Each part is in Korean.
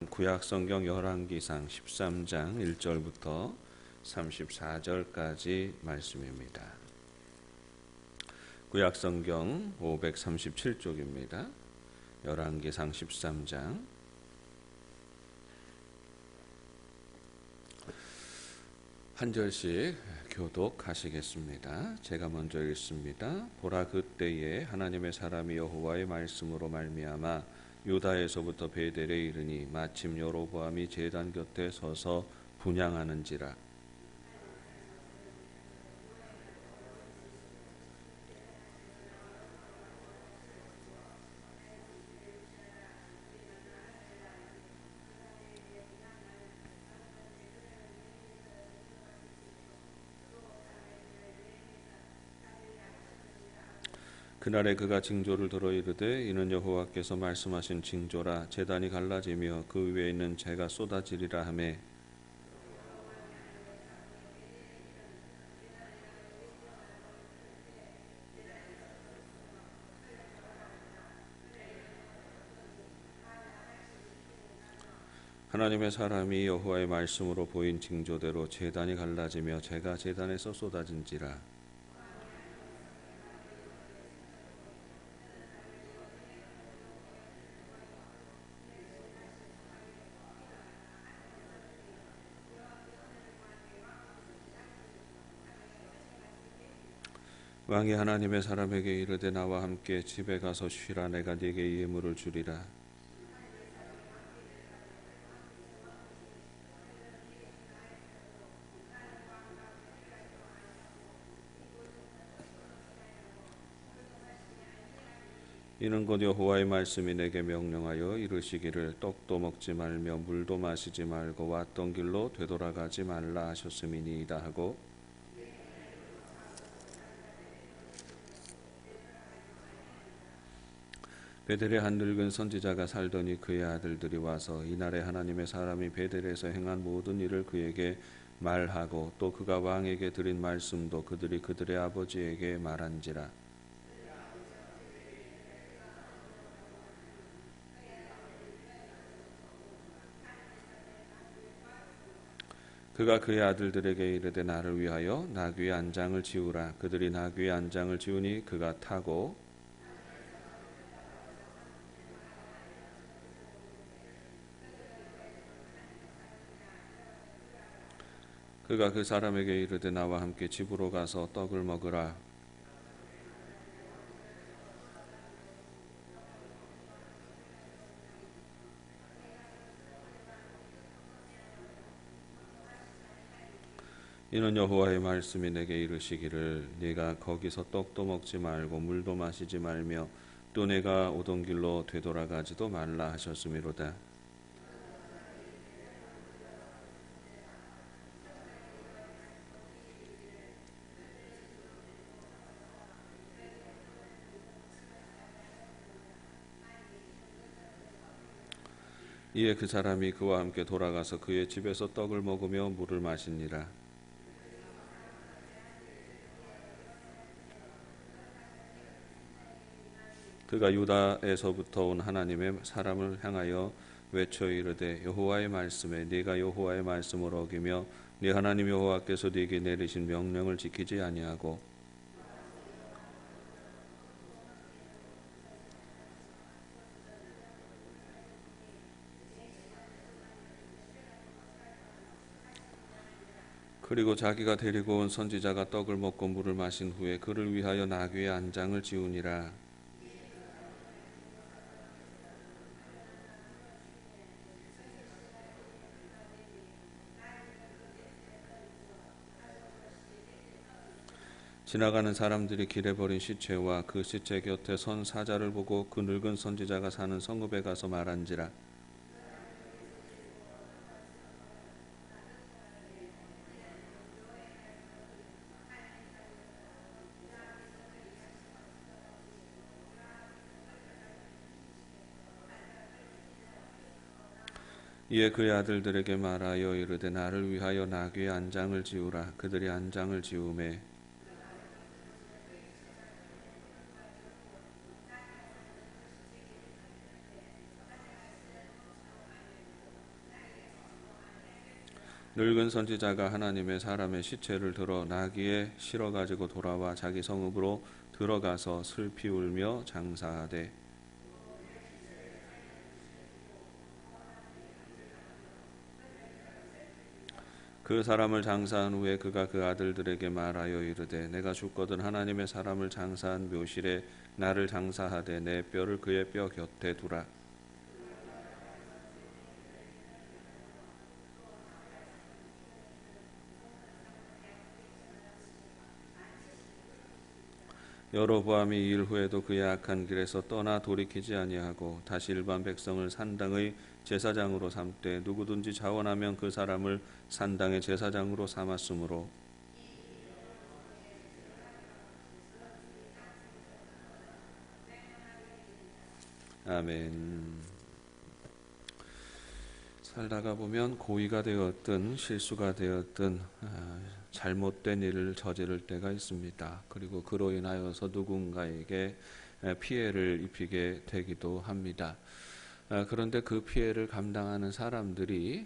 구약성경 열왕기상 13장 1절부터 34절까지 말씀입니다. 구약성경 537쪽입니다. 열왕기상 13장 한 절씩 교독하시겠습니다. 제가 먼저 읽습니다. 보라, 그때에 하나님의 사람이 여호와의 말씀으로 말미암아 유다에서부터 베델에 이르니 마침 여로보암이 제단 곁에 서서 분향하는지라. 그날에 그가 징조를 들어 이르되 이는 여호와께서 말씀하신 징조라. 제단이 갈라지며 그 위에 있는 재가 쏟아지리라 하매 하나님의 사람이 여호와의 말씀으로 보인 징조대로 제단이 갈라지며 재가 제단에서 쏟아진지라. 왕이 하나님의 사람에게 이르되 나와 함께 집에 가서 쉬라. 내가 네게 예물을 주리라. 이는 곧 여호와의 말씀이 내게 명령하여 이르시기를 떡도 먹지 말며 물도 마시지 말고 왔던 길로 되돌아가지 말라 하셨음이니이다 하고 베델에 한 늙은 선지자가 살더니 그의 아들들이 와서 이날에 하나님의 사람이 베델에서 행한 모든 일을 그에게 말하고 또 그가 왕에게 드린 말씀도 그들이 그들의 아버지에게 말한지라. 그가 그의 아들들에게 이르되 나를 위하여 나귀의 안장을 지우라. 그들이 나귀의 안장을 지우니 그가 타고 그가 그 사람에게 이르되 나와 함께 집으로 가서 떡을 먹으라. 이는 여호와의 말씀이 내게 이르시기를 네가 거기서 떡도 먹지 말고 물도 마시지 말며 또 내가 오던 길로 되돌아가지도 말라 하셨음이로다. 이에 그 사람이 그와 함께 돌아가서 그의 집에서 떡을 먹으며 물을 마시니라. 그가 유다에서부터 온 하나님의 사람을 향하여 외쳐 이르되 여호와의 말씀에 네가 여호와의 말씀을 어기며 네 하나님 여호와께서 네게 내리신 명령을 지키지 아니하고 그리고 자기가 데리고 온 선지자가 떡을 먹고 물을 마신 후에 그를 위하여 나귀의 안장을 지우니라. 지나가는 사람들이 길에 버린 시체와 그 시체 곁에 선 사자를 보고 그 늙은 선지자가 사는 성읍에 가서 말한지라. 이에 그의 아들들에게 말하여 이르되 나를 위하여 나귀의 안장을 지우라. 그들이 안장을 지우매 늙은 선지자가 하나님의 사람의 시체를 들어 나귀에 실어 가지고 돌아와 자기 성읍으로 들어가서 슬피 울며 장사하되 그 사람을 장사한 후에 그가 그 아들들에게 말하여 이르되 내가 죽거든 하나님의 사람을 장사한 묘실에 나를 장사하되 내 뼈를 그의 뼈 곁에 두라. 여로보암이 이 일 후에도 그의 악한 길에서 떠나 돌이키지 아니하고 다시 일반 백성을 산당의 제사장으로 삼되 누구든지 자원하면 그 사람을 산당의 제사장으로 삼았으므로 아멘. 살다가 보면 고의가 되었든 실수가 되었든 잘못된 일을 저지를 때가 있습니다. 그리고 그로 인하여서 누군가에게 피해를 입히게 되기도 합니다. 그런데 그 피해를 감당하는 사람들이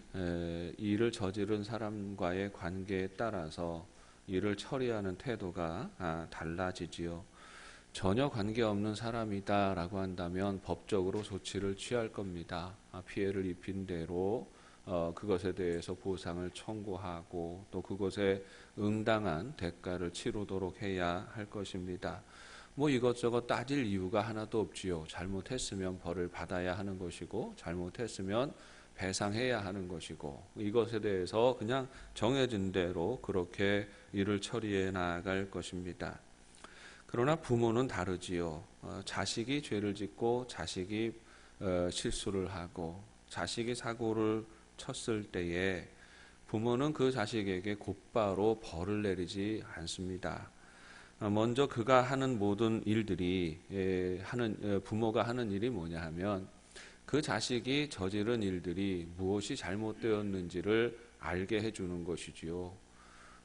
일을 저지른 사람과의 관계에 따라서 일을 처리하는 태도가 달라지지요. 전혀 관계없는 사람이다라고 한다면 법적으로 조치를 취할 겁니다. 피해를 입힌 대로 그것에 대해서 보상을 청구하고 또 그것에 응당한 대가를 치르도록 해야 할 것입니다. 뭐 이것저것 따질 이유가 하나도 없지요. 잘못했으면 벌을 받아야 하는 것이고 잘못했으면 배상해야 하는 것이고 이것에 대해서 그냥 정해진 대로 그렇게 일을 처리해 나갈 것입니다. 그러나 부모는 다르지요. 자식이 죄를 짓고 자식이 실수를 하고 자식이 사고를 쳤을 때에 부모는 그 자식에게 곧바로 벌을 내리지 않습니다. 먼저 그가 하는 모든 일들이 부모가 하는 일이 뭐냐 하면 그 자식이 저지른 일들이 무엇이 잘못되었는지를 알게 해주는 것이지요.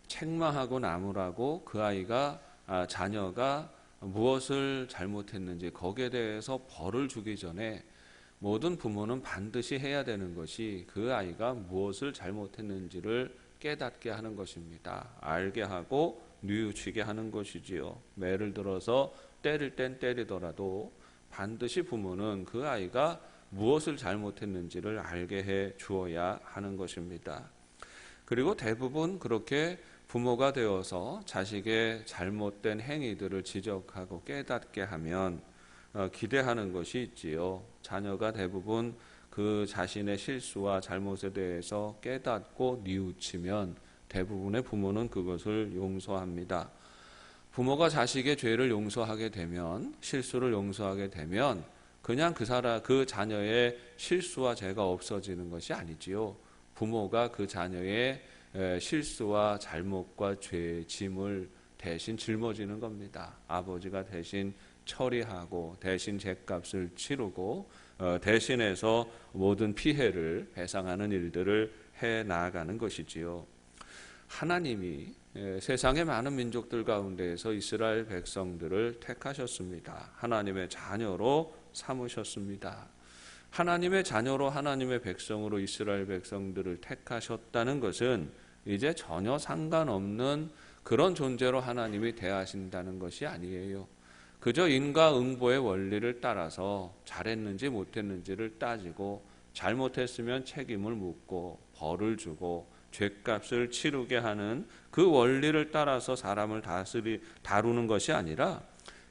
책망하고 나무라고 그 자녀가 무엇을 잘못했는지 거기에 대해서 벌을 주기 전에 모든 부모는 반드시 해야 되는 것이 그 아이가 무엇을 잘못했는지를 깨닫게 하는 것입니다. 알게 하고 뉘우치게 하는 것이지요. 예를 들어서 때릴 땐 때리더라도 반드시 부모는 그 아이가 무엇을 잘못했는지를 알게 해 주어야 하는 것입니다. 그리고 대부분 그렇게 부모가 되어서 자식의 잘못된 행위들을 지적하고 깨닫게 하면 기대하는 것이 있지요. 자녀가 대부분 그 자신의 실수와 잘못에 대해서 깨닫고 뉘우치면 대부분의 부모는 그것을 용서합니다. 부모가 자식의 죄를 용서하게 되면, 실수를 용서하게 되면 그냥 그 자녀의 실수와 죄가 없어지는 것이 아니지요. 부모가 그 자녀의 실수와 잘못과 죄의 짐을 대신 짊어지는 겁니다. 아버지가 대신 처리하고 대신 죗값을 치르고 대신해서 모든 피해를 배상하는 일들을 해 나아가는 것이지요. 하나님이 세상의 많은 민족들 가운데에서 이스라엘 백성들을 택하셨습니다. 하나님의 자녀로 삼으셨습니다. 하나님의 자녀로 하나님의 백성으로 이스라엘 백성들을 택하셨다는 것은 이제 전혀 상관없는 그런 존재로 하나님이 대하신다는 것이 아니에요. 그저 인과응보의 원리를 따라서 잘했는지 못했는지를 따지고 잘못했으면 책임을 묻고 벌을 주고 죗값을 치르게 하는 그 원리를 따라서 사람을 다루는 것이 아니라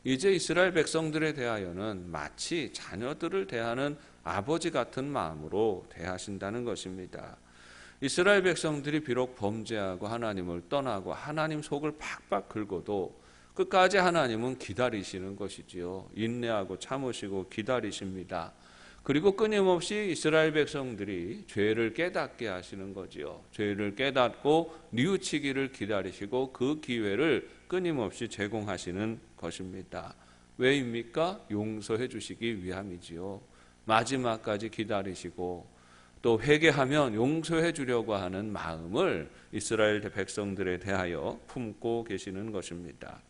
이제 이스라엘 백성들에 대하여는 마치 자녀들을 대하는 아버지 같은 마음으로 대하신다는 것입니다. 이스라엘 백성들이 비록 범죄하고 하나님을 떠나고 하나님 속을 팍팍 긁어도 끝까지 하나님은 기다리시는 것이지요. 인내하고 참으시고 기다리십니다. 그리고 끊임없이 이스라엘 백성들이 죄를 깨닫게 하시는 거지요. 죄를 깨닫고 뉘우치기를 기다리시고 그 기회를 끊임없이 제공하시는 것입니다. 왜입니까? 용서해 주시기 위함이지요. 마지막까지 기다리시고 또 회개하면 용서해 주려고 하는 마음을 이스라엘 백성들에 대하여 품고 계시는 것입니다.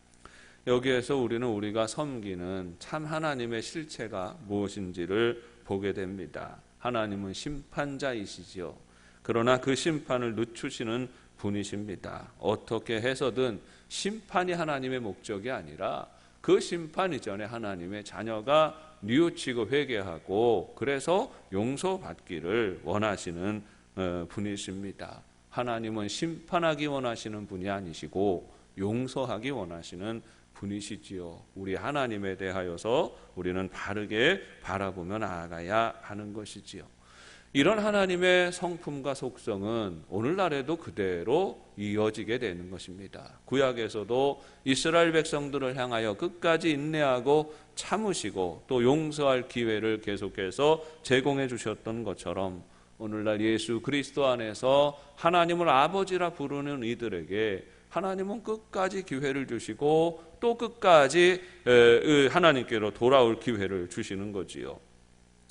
여기에서 우리가 섬기는 참 하나님의 실체가 무엇인지를 보게 됩니다. 하나님은 심판자이시지요. 그러나 그 심판을 늦추시는 분이십니다. 어떻게 해서든 심판이 하나님의 목적이 아니라 그 심판 이전에 하나님의 자녀가 뉘우치고 회개하고 그래서 용서받기를 원하시는 분이십니다. 하나님은 심판하기 원하시는 분이 아니시고 용서하기 원하시는 분이시지요. 우리 하나님에 대하여서 우리는 바르게 바라보며 나아가야 하는 것이지요. 이런 하나님의 성품과 속성은 오늘날에도 그대로 이어지게 되는 것입니다. 구약에서도 이스라엘 백성들을 향하여 끝까지 인내하고 참으시고 또 용서할 기회를 계속해서 제공해 주셨던 것처럼 오늘날 예수 그리스도 안에서 하나님을 아버지라 부르는 이들에게 하나님은 끝까지 기회를 주시고 또 끝까지 하나님께로 돌아올 기회를 주시는 거지요.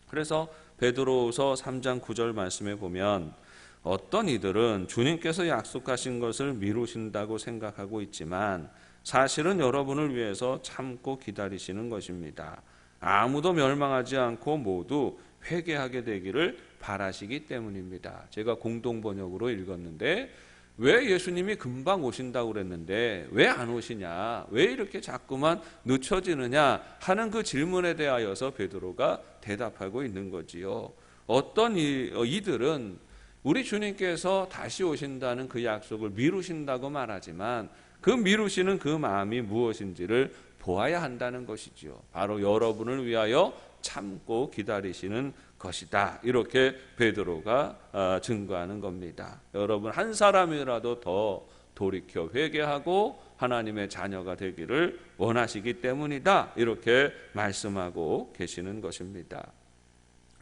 그래서 베드로후서 3장 9절 말씀에 보면 어떤 이들은 주님께서 약속하신 것을 미루신다고 생각하고 있지만 사실은 여러분을 위해서 참고 기다리시는 것입니다. 아무도 멸망하지 않고 모두 회개하게 되기를 바라시기 때문입니다. 제가 공동번역으로 읽었는데 왜 예수님이 금방 오신다고 그랬는데 왜 안 오시냐, 왜 이렇게 자꾸만 늦춰지느냐 하는 그 질문에 대하여서 베드로가 대답하고 있는 거지요. 어떤 이들은 우리 주님께서 다시 오신다는 그 약속을 미루신다고 말하지만 그 미루시는 그 마음이 무엇인지를 보아야 한다는 것이지요. 바로 여러분을 위하여 참고 기다리시는 것이다. 이렇게 베드로가 증거하는 겁니다. 여러분 한 사람이라도 더 돌이켜 회개하고 하나님의 자녀가 되기를 원하시기 때문이다. 이렇게 말씀하고 계시는 것입니다.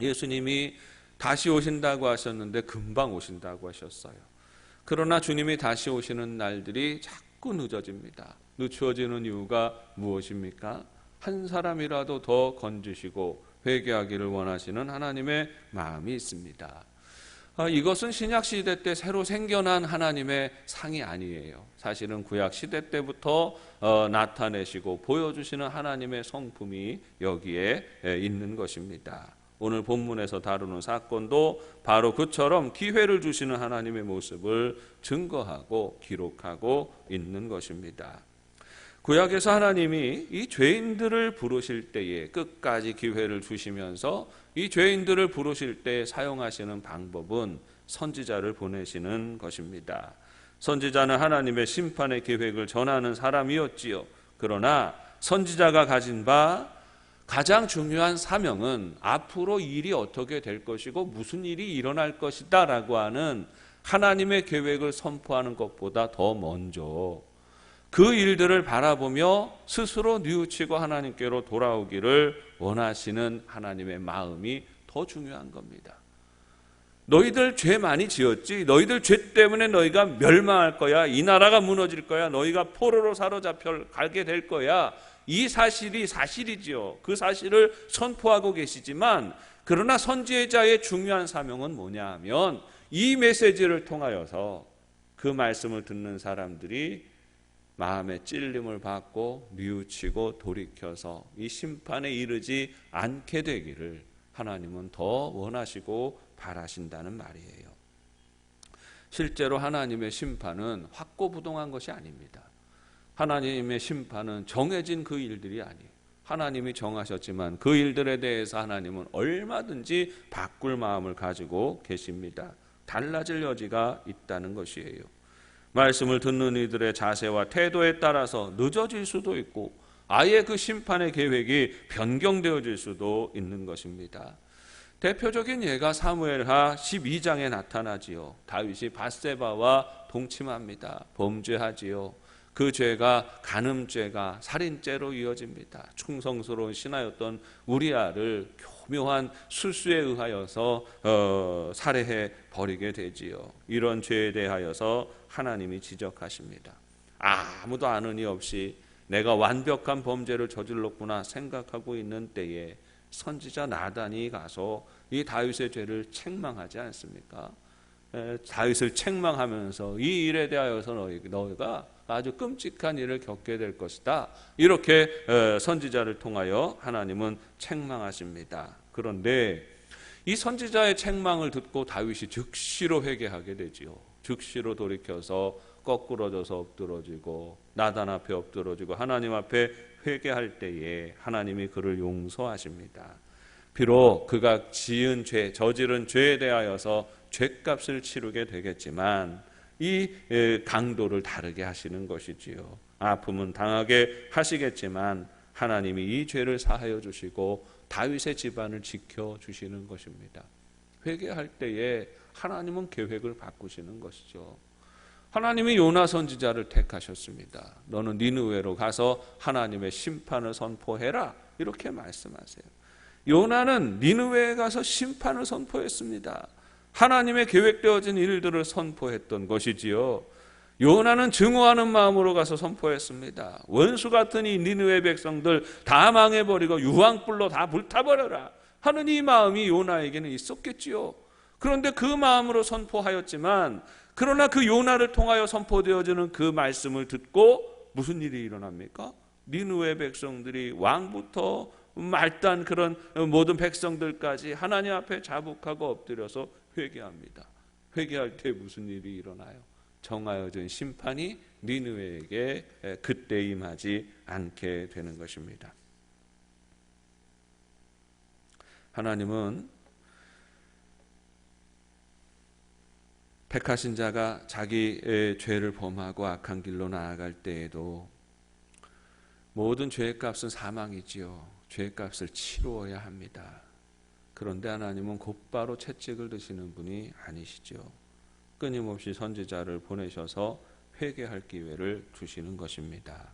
예수님이 다시 오신다고 하셨는데 금방 오신다고 하셨어요. 그러나 주님이 다시 오시는 날들이 자꾸 늦어집니다. 늦춰지는 이유가 무엇입니까? 한 사람이라도 더 건지시고 회개하기를 원하시는 하나님의 마음이 있습니다. 이것은 신약 시대 때 새로 생겨난 하나님의 상이 아니에요. 사실은 구약 시대 때부터 나타내시고 보여주시는 하나님의 성품이 여기에 있는 것입니다. 오늘 본문에서 다루는 사건도 바로 그처럼 기회를 주시는 하나님의 모습을 증거하고 기록하고 있는 것입니다. 구약에서 하나님이 이 죄인들을 부르실 때에 끝까지 기회를 주시면서 이 죄인들을 부르실 때 사용하시는 방법은 선지자를 보내시는 것입니다. 선지자는 하나님의 심판의 계획을 전하는 사람이었지요. 그러나 선지자가 가진 바 가장 중요한 사명은 앞으로 일이 어떻게 될 것이고 무슨 일이 일어날 것이다 라고 하는 하나님의 계획을 선포하는 것보다 더 먼저 그 일들을 바라보며 스스로 뉘우치고 하나님께로 돌아오기를 원하시는 하나님의 마음이 더 중요한 겁니다. 너희들 죄 많이 지었지? 너희들 죄 때문에 너희가 멸망할 거야. 이 나라가 무너질 거야. 너희가 포로로 사로잡혀 가게 될 거야. 이 사실이 사실이지요. 그 사실을 선포하고 계시지만 그러나 선지자의 중요한 사명은 뭐냐 하면 이 메시지를 통하여서 그 말씀을 듣는 사람들이 마음의 찔림을 받고 뉘우치고 돌이켜서 이 심판에 이르지 않게 되기를 하나님은 더 원하시고 바라신다는 말이에요. 실제로 하나님의 심판은 확고부동한 것이 아닙니다. 하나님의 심판은 정해진 그 일들이 아니에요. 하나님이 정하셨지만 그 일들에 대해서 하나님은 얼마든지 바꿀 마음을 가지고 계십니다. 달라질 여지가 있다는 것이에요. 말씀을 듣는 이들의 자세와 태도에 따라서 늦어질 수도 있고 아예 그 심판의 계획이 변경되어질 수도 있는 것입니다. 대표적인 예가 사무엘하 12장에 나타나지요. 다윗이 밧세바와 동침합니다. 범죄하지요. 그 죄가 간음죄가 살인죄로 이어집니다. 충성스러운 신하였던 우리아를 교묘한 술수에 의하여서 살해해 버리게 되지요. 이런 죄에 대하여서 하나님이 지적하십니다. 아무도 아는 이 없이 내가 완벽한 범죄를 저질렀구나 생각하고 있는 때에 선지자 나단이 가서 이 다윗의 죄를 책망하지 않습니까? 다윗을 책망하면서 이 일에 대하여서 너희가 아주 끔찍한 일을 겪게 될 것이다. 이렇게 선지자를 통하여 하나님은 책망하십니다. 그런데 이 선지자의 책망을 듣고 다윗이 즉시로 회개하게 되지요. 즉시로 돌이켜서 거꾸러져서 엎드러지고 나단 앞에 엎드러지고 하나님 앞에 회개할 때에 하나님이 그를 용서하십니다. 비록 그가 지은 죄, 저지른 죄에 대하여서 죄값을 치르게 되겠지만 이 강도를 다르게 하시는 것이지요. 아픔은 당하게 하시겠지만 하나님이 이 죄를 사하여 주시고 다윗의 집안을 지켜주시는 것입니다. 회개할 때에 하나님은 계획을 바꾸시는 것이죠. 하나님이 요나 선지자를 택하셨습니다. 너는 니느웨로 가서 하나님의 심판을 선포해라, 이렇게 말씀하세요. 요나는 니느웨에 가서 심판을 선포했습니다. 하나님의 계획되어진 일들을 선포했던 것이지요. 요나는 증오하는 마음으로 가서 선포했습니다. 원수 같은 이 니느웨 백성들 다 망해버리고 유황불로 다 불타버려라 하는 이 마음이 요나에게는 있었겠지요. 그런데 그 마음으로 선포하였지만, 그러나 그 요나를 통하여 선포되어지는 그 말씀을 듣고 무슨 일이 일어납니까? 니느웨 백성들이 왕부터 말단 그런 모든 백성들까지 하나님 앞에 자복하고 엎드려서 회개합니다. 회개할 때 무슨 일이 일어나요? 정하여진 심판이 니느웨에게 그때 임하지 않게 되는 것입니다. 하나님은 택하신 자가 자기의 죄를 범하고 악한 길로 나아갈 때에도 모든 죄의 값은 사망이지요. 죄의 값을 치루어야 합니다. 그런데 하나님은 곧바로 채찍을 드시는 분이 아니시죠. 끊임없이 선지자를 보내셔서 회개할 기회를 주시는 것입니다.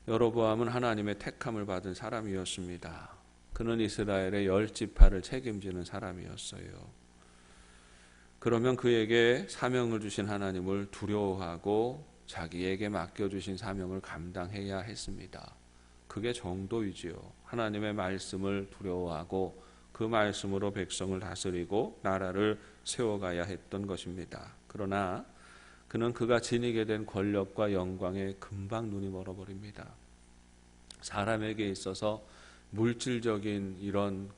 여로보암은 하나님의 택함을 받은 사람이었습니다. 그는 이스라엘의 10지파를 책임지는 사람이었어요. 그러면 그에게 사명을 주신 하나님을 두려워하고 자기에게 맡겨주신 사명을 감당해야 했습니다. 그게 정도이지요. 하나님의 말씀을 두려워하고 그 말씀으로 백성을 다스리고 나라를 세워가야 했던 것입니다. 그러나 그는 그가 지니게 된 권력과 영광에 금방 눈이 멀어버립니다. 사람에게 있어서 물질적인 이런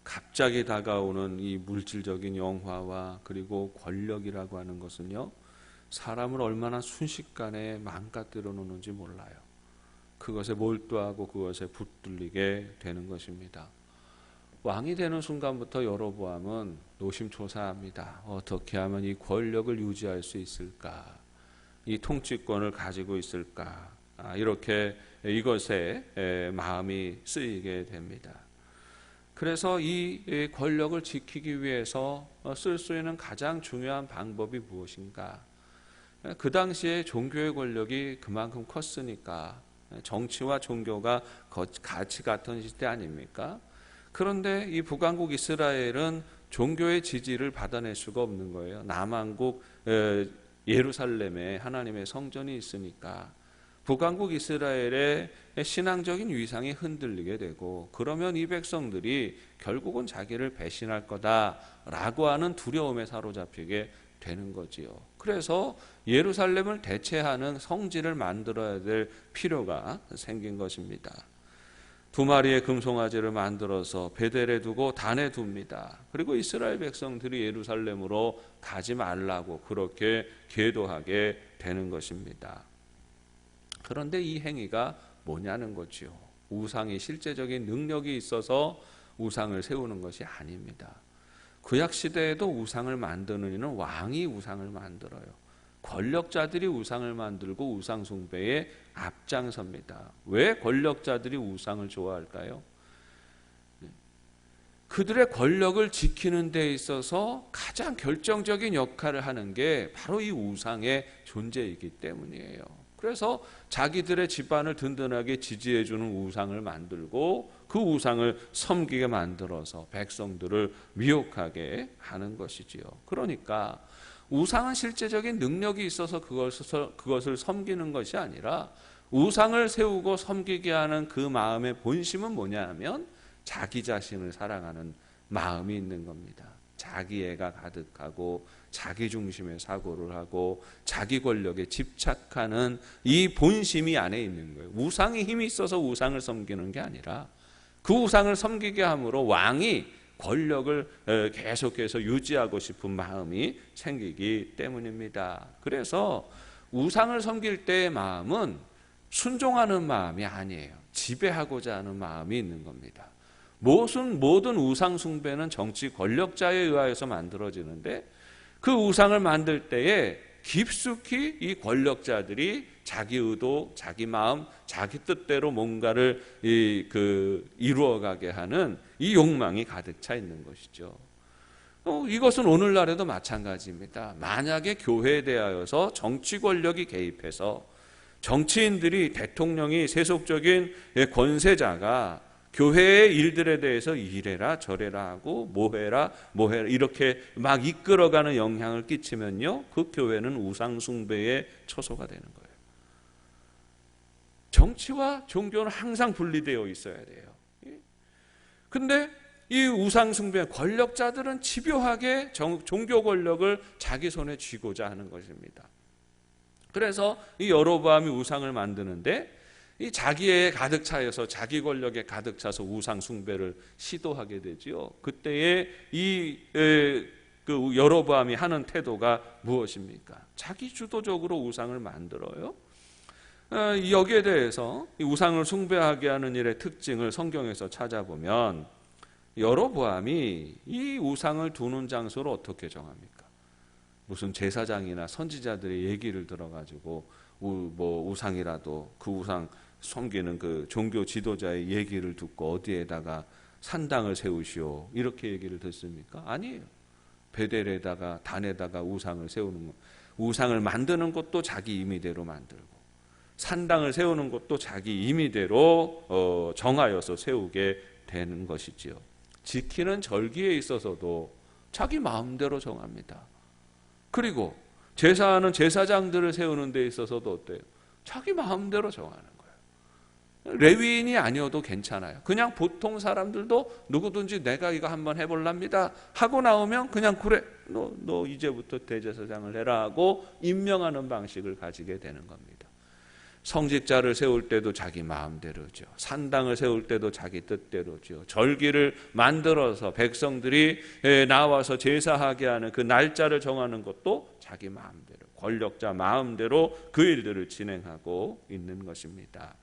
갑자기 다가오는 이 물질적인 영화와 그리고 권력이라고 하는 것은요, 사람을 얼마나 순식간에 망가뜨려 놓는지 몰라요. 그것에 몰두하고 그것에 붙들리게 되는 것입니다. 왕이 되는 순간부터 여로보암은 노심초사합니다. 어떻게 하면 이 권력을 유지할 수 있을까? 이 통치권을 가지고 있을까? 이렇게 이것에 마음이 쓰이게 됩니다. 그래서 이 권력을 지키기 위해서 쓸 수 있는 가장 중요한 방법이 무엇인가? 그 당시에 종교의 권력이 그만큼 컸으니까 정치와 종교가 같이 같은 시대 아닙니까? 그런데 이 북왕국 이스라엘은 종교의 지지를 받아낼 수가 없는 거예요. 남왕국 예루살렘에 하나님의 성전이 있으니까 북왕국 이스라엘의 신앙적인 위상이 흔들리게 되고, 그러면 이 백성들이 결국은 자기를 배신할 거다라고 하는 두려움에 사로잡히게 되는 거지요. 그래서 예루살렘을 대체하는 성지를 만들어야 될 필요가 생긴 것입니다. 2마리의 금송아지를 만들어서 베델에 두고 단에 둡니다. 그리고 이스라엘 백성들이 예루살렘으로 가지 말라고 그렇게 계도하게 되는 것입니다. 그런데 이 행위가 뭐냐는 거죠. 우상이 실제적인 능력이 있어서 우상을 세우는 것이 아닙니다. 구약 시대에도 우상을 만드는 이는 왕이 우상을 만들어요. 권력자들이 우상을 만들고 우상 숭배에 앞장섭니다. 왜 권력자들이 우상을 좋아할까요? 그들의 권력을 지키는 데 있어서 가장 결정적인 역할을 하는 게 바로 이 우상의 존재이기 때문이에요. 그래서 자기들의 집안을 든든하게 지지해주는 우상을 만들고 그 우상을 섬기게 만들어서 백성들을 미혹하게 하는 것이지요. 그러니까 우상은 실제적인 능력이 있어서 그것을 섬기는 것이 아니라, 우상을 세우고 섬기게 하는 그 마음의 본심은 뭐냐 하면 자기 자신을 사랑하는 마음이 있는 겁니다. 자기애가 가득하고 자기 중심의 사고를 하고 자기 권력에 집착하는 이 본심이 안에 있는 거예요. 우상이 힘이 있어서 우상을 섬기는 게 아니라 그 우상을 섬기게 함으로 왕이 권력을 계속해서 유지하고 싶은 마음이 생기기 때문입니다. 그래서 우상을 섬길 때의 마음은 순종하는 마음이 아니에요. 지배하고자 하는 마음이 있는 겁니다. 모든 우상 숭배는 정치 권력자에 의하여서 만들어지는데 그 우상을 만들 때에 깊숙이 이 권력자들이 자기 의도, 자기 마음, 자기 뜻대로 뭔가를 이루어가게 하는 이 욕망이 가득 차 있는 것이죠. 이것은 오늘날에도 마찬가지입니다. 만약에 교회에 대하여서 정치 권력이 개입해서 정치인들이, 대통령이, 세속적인 권세자가 교회의 일들에 대해서 이래라 저래라 하고 뭐해라 이렇게 막 이끌어가는 영향을 끼치면요, 그 교회는 우상 숭배의 처소가 되는 거예요. 정치와 종교는 항상 분리되어 있어야 돼요. 근데 이 우상 숭배 권력자들은 집요하게 종교 권력을 자기 손에 쥐고자 하는 것입니다. 그래서 이 여로보암이 우상을 만드는데 이 자기에 가득 차여서 자기 권력에 가득 차서 우상 숭배를 시도하게 되지요. 그때에 그 여로보암이 하는 태도가 무엇입니까? 자기 주도적으로 우상을 만들어요. 여기에 대해서 이 우상을 숭배하게 하는 일의 특징을 성경에서 찾아보면 여로보암이 이 우상을 두는 장소를 어떻게 정합니까? 무슨 제사장이나 선지자들의 얘기를 들어가지고 우상이라도 그 우상 섬기는 그 종교 지도자의 얘기를 듣고 어디에다가 산당을 세우시오 이렇게 얘기를 듣습니까? 아니에요. 베델에다가 단에다가 우상을 세우는 것, 우상을 만드는 것도 자기 임의대로 만들고 산당을 세우는 것도 자기 임의대로 정하여서 세우게 되는 것이지요. 지키는 절기에 있어서도 자기 마음대로 정합니다. 그리고 제사하는 제사장들을 세우는 데 있어서도 어때요? 자기 마음대로 정하는 거예요. 레위인이 아니어도 괜찮아요. 그냥 보통 사람들도 누구든지 내가 이거 한번 해볼랍니다 하고 나오면 그냥 그래 너 이제부터 대제사장을 해라 하고 임명하는 방식을 가지게 되는 겁니다. 성직자를 세울 때도 자기 마음대로죠. 산당을 세울 때도 자기 뜻대로죠. 절기를 만들어서 백성들이 나와서 제사하게 하는 그 날짜를 정하는 것도 자기 마음대로, 권력자 마음대로 그 일들을 진행하고 있는 것입니다.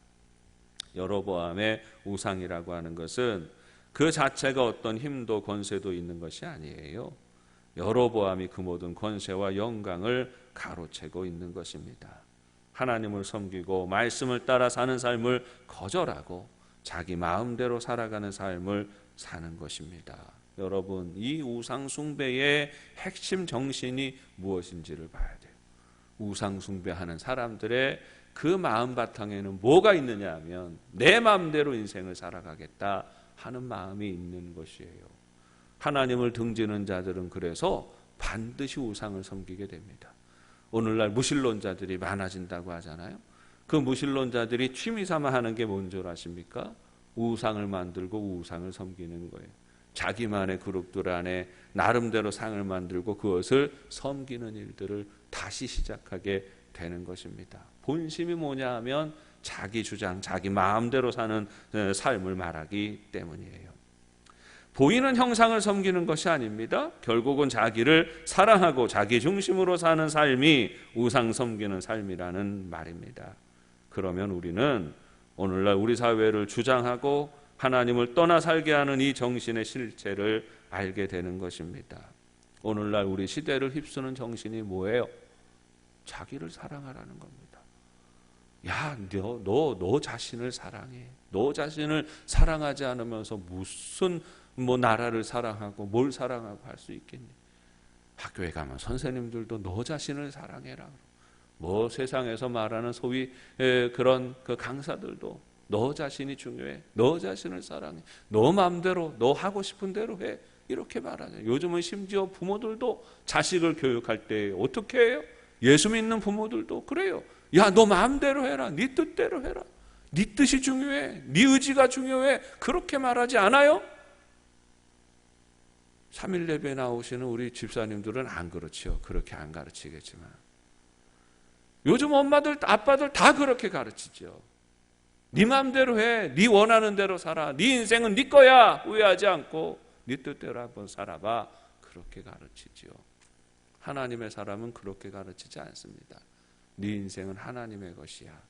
여로보암의 우상이라고 하는 것은 그 자체가 어떤 힘도 권세도 있는 것이 아니에요. 여로보암이 그 모든 권세와 영광을 가로채고 있는 것입니다. 하나님을 섬기고 말씀을 따라 사는 삶을 거절하고 자기 마음대로 살아가는 삶을 사는 것입니다. 여러분, 이 우상 숭배의 핵심 정신이 무엇인지를 봐야 돼요. 우상 숭배하는 사람들의 그 마음 바탕에는 뭐가 있느냐 하면 내 마음대로 인생을 살아가겠다 하는 마음이 있는 것이에요. 하나님을 등지는 자들은 그래서 반드시 우상을 섬기게 됩니다. 오늘날 무신론자들이 많아진다고 하잖아요. 그 무신론자들이 취미삼아 하는 게 뭔 줄 아십니까? 우상을 만들고 우상을 섬기는 거예요. 자기만의 그룹들 안에 나름대로 상을 만들고 그것을 섬기는 일들을 다시 시작하게 되는 것입니다. 본심이 뭐냐 하면 자기 주장, 자기 마음대로 사는 삶을 말하기 때문이에요. 보이는 형상을 섬기는 것이 아닙니다. 결국은 자기를 사랑하고 자기 중심으로 사는 삶이 우상 섬기는 삶이라는 말입니다. 그러면 우리는 오늘날 우리 사회를 주장하고 하나님을 떠나 살게 하는 이 정신의 실체를 알게 되는 것입니다. 오늘날 우리 시대를 휩쓰는 정신이 뭐예요? 자기를 사랑하라는 겁니다. 야, 너 자신을 사랑해. 너 자신을 사랑하지 않으면서 무슨 나라를 사랑하고 뭘 사랑하고 할 수 있겠니? 학교에 가면 선생님들도 너 자신을 사랑해라. 세상에서 말하는 소위 그런 그 강사들도 너 자신이 중요해. 너 자신을 사랑해. 너 마음대로 너 하고 싶은 대로 해. 이렇게 말하죠. 요즘은 심지어 부모들도 자식을 교육할 때 어떻게 해요? 예수 믿는 부모들도 그래요. 야, 너 마음대로 해라. 네 뜻대로 해라. 네 뜻이 중요해. 네 의지가 중요해. 그렇게 말하지 않아요? 3일 예배 나오시는 우리 집사님들은 안 그렇지요. 그렇게 안 가르치겠지만 요즘 엄마들 아빠들 다 그렇게 가르치죠. 네 마음대로 해. 네 원하는 대로 살아. 네 인생은 네 거야. 후회하지 않고. 네 뜻대로 한번 살아봐. 그렇게 가르치지요. 하나님의 사람은 그렇게 가르치지 않습니다. 네 인생은 하나님의 것이야.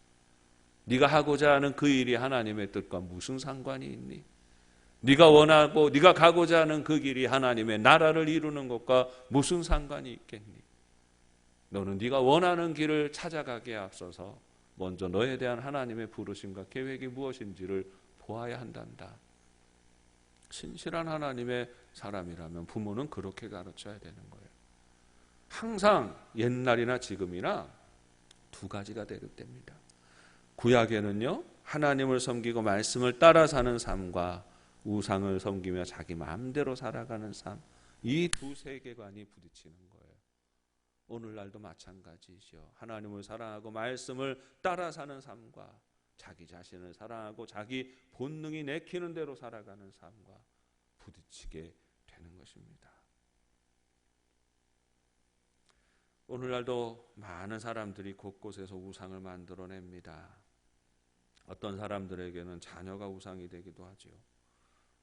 네가 하고자 하는 그 일이 하나님의 뜻과 무슨 상관이 있니? 네가 원하고 네가 가고자 하는 그 길이 하나님의 나라를 이루는 것과 무슨 상관이 있겠니? 너는 네가 원하는 길을 찾아가기에 앞서서 먼저 너에 대한 하나님의 부르심과 계획이 무엇인지를 보아야 한단다. 신실한 하나님의 사람이라면 부모는 그렇게 가르쳐야 되는 거예요. 항상 옛날이나 지금이나 두 가지가 대립됩니다. 구약에는요, 하나님을 섬기고 말씀을 따라 사는 삶과 우상을 섬기며 자기 마음대로 살아가는 삶, 이 두 세계관이 부딪히는 거예요. 오늘날도 마찬가지죠. 하나님을 사랑하고 말씀을 따라 사는 삶과 자기 자신을 사랑하고 자기 본능이 내키는 대로 살아가는 삶과 부딪히게 되는 것입니다. 오늘날도 많은 사람들이 곳곳에서 우상을 만들어냅니다. 어떤 사람들에게는 자녀가 우상이 되기도 하죠.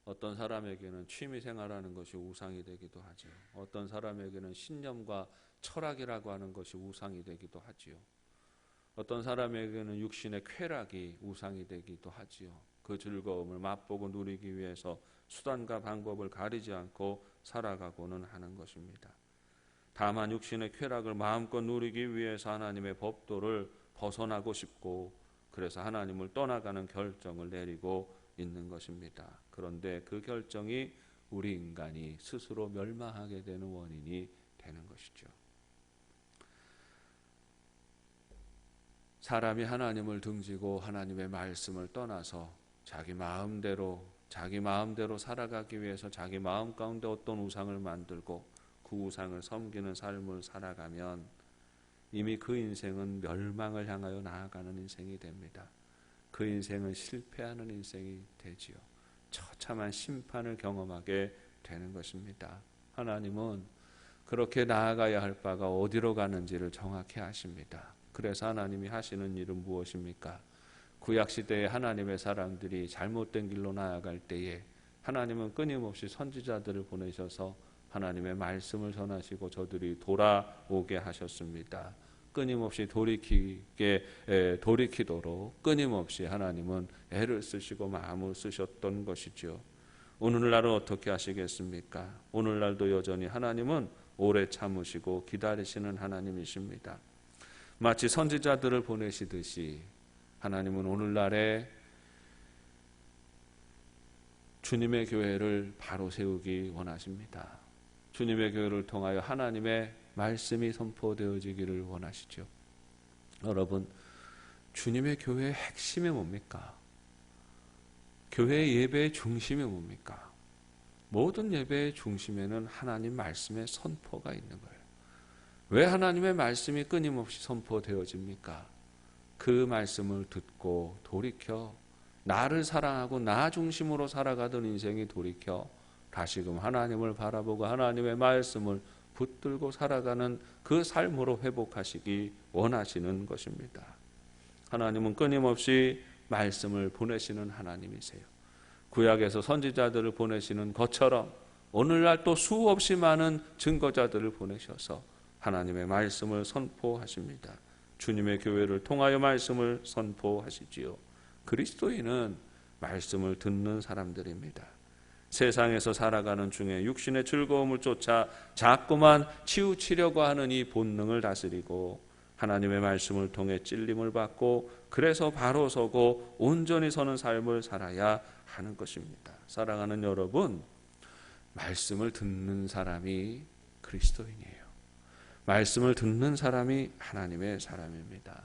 어떤 사람에게는 취미생활하는 것이 우상이 되기도 하죠. 어떤 사람에게는 신념과 철학이라고 하는 것이 우상이 되기도 하지요. 어떤 사람에게는 육신의 쾌락이 우상이 되기도 하지요. 그 즐거움을 맛보고 누리기 위해서 수단과 방법을 가리지 않고 살아가고는 하는 것입니다. 다만 육신의 쾌락을 마음껏 누리기 위해서 하나님의 법도를 벗어나고 싶고 그래서 하나님을 떠나가는 결정을 내리고 있는 것입니다. 그런데 그 결정이 우리 인간이 스스로 멸망하게 되는 원인이 되는 것이죠. 사람이 하나님을 등지고 하나님의 말씀을 떠나서 자기 마음대로 살아가기 위해서 자기 마음 가운데 어떤 우상을 만들고 그 우상을 섬기는 삶을 살아가면 이미 그 인생은 멸망을 향하여 나아가는 인생이 됩니다. 그 인생은 실패하는 인생이 되지요. 처참한 심판을 경험하게 되는 것입니다. 하나님은 그렇게 나아가야 할 바가 어디로 가는지를 정확히 아십니다. 그래서 하나님이 하시는 일은 무엇입니까? 구약시대에 하나님의 사람들이 잘못된 길로 나아갈 때에 하나님은 끊임없이 선지자들을 보내셔서 하나님의 말씀을 전하시고 저들이 돌아오게 하셨습니다. 끊임없이 돌이키도록 끊임없이 하나님은 애를 쓰시고 마음을 쓰셨던 것이죠. 오늘날은 어떻게 하시겠습니까? 오늘날도 여전히 하나님은 오래 참으시고 기다리시는 하나님이십니다. 마치 선지자들을 보내시듯이 하나님은 오늘날에 주님의 교회를 바로 세우기 원하십니다. 주님의 교회를 통하여 하나님의 말씀이 선포되어지기를 원하시죠. 여러분, 주님의 교회의 핵심이 뭡니까? 교회의 예배의 중심이 뭡니까? 모든 예배의 중심에는 하나님 말씀의 선포가 있는 거예요. 왜 하나님의 말씀이 끊임없이 선포되어집니까? 그 말씀을 듣고 돌이켜 나를 사랑하고 나 중심으로 살아가던 인생이 돌이켜 다시금 하나님을 바라보고 하나님의 말씀을 붙들고 살아가는 그 삶으로 회복하시기 원하시는 것입니다. 하나님은 끊임없이 말씀을 보내시는 하나님이세요. 구약에서 선지자들을 보내시는 것처럼 오늘날 또 수없이 많은 증거자들을 보내셔서 하나님의 말씀을 선포하십니다. 주님의 교회를 통하여 말씀을 선포하시지요. 그리스도인은 말씀을 듣는 사람들입니다. 세상에서 살아가는 중에 육신의 즐거움을 쫓아 자꾸만 치우치려고 하는 이 본능을 다스리고 하나님의 말씀을 통해 찔림을 받고 그래서 바로 서고 온전히 서는 삶을 살아야 하는 것입니다. 사랑하는 여러분, 말씀을 듣는 사람이 그리스도인이에요. 말씀을 듣는 사람이 하나님의 사람입니다.